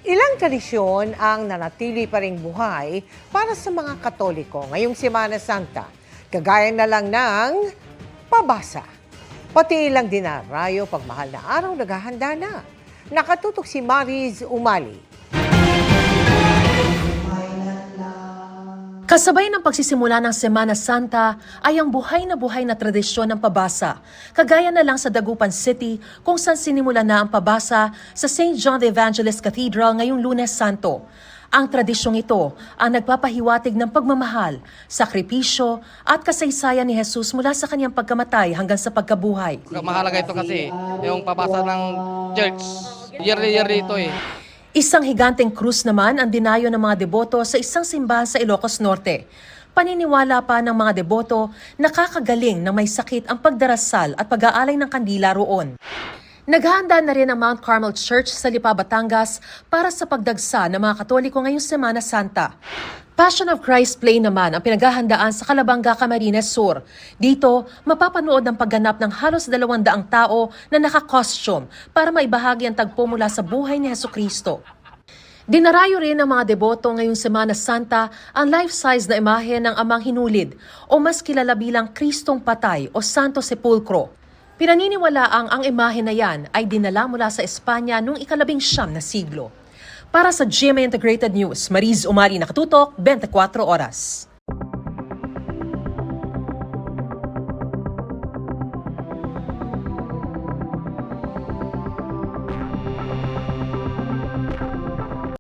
Ilang tradisyon ang nanatili pa ring buhay para sa mga Katoliko ngayong Semana Santa, kagaya na lang ng pabasa. Pati ilang dinarayo pagmahal na araw naghahanda na. Nakatutok si Mariz Umali. Kasabay ng pagsisimula ng Semana Santa ay ang buhay na tradisyon ng pabasa. Kagaya na lang sa Dagupan City kung saan sinimula na ang pabasa sa St. John the Evangelist Cathedral ngayong Lunes Santo. Ang tradisyong ito ang nagpapahiwatig ng pagmamahal, sakripisyo at kasaysayan ni Jesus mula sa kanyang pagkamatay hanggang sa pagkabuhay. Mahalaga ito kasi yung pabasa ng church. Yearly ito eh. Isang higanteng krus naman ang dinayo ng mga deboto sa isang simbahan sa Ilocos Norte. Paniniwala pa ng mga deboto na kakagaling na may sakit ang pagdarasal at pag-aalay ng kandila roon. Naghahanda na rin ang Mount Carmel Church sa Lipa, Batangas para sa pagdagsa ng mga Katoliko ngayong Semana Santa. Passion of Christ Play naman ang pinaghahandaan sa Calabanga, Camarines Sur. Dito, mapapanood ang pagganap ng halos 200 tao na naka-costume para maibahagi ang tagpo mula sa buhay ni Jesucristo. Dinarayo rin ng mga deboto ngayong Semana Santa ang life-size na imahe ng Amang Hinulid o mas kilala bilang Kristong Patay o Santo Sepulcro. Pinaniniwalaang ang imahe na yan ay dinala mula sa Espanya noong ika-19 na siglo. Para sa GMA Integrated News, Mariz Umali, nakatutok, 24 oras.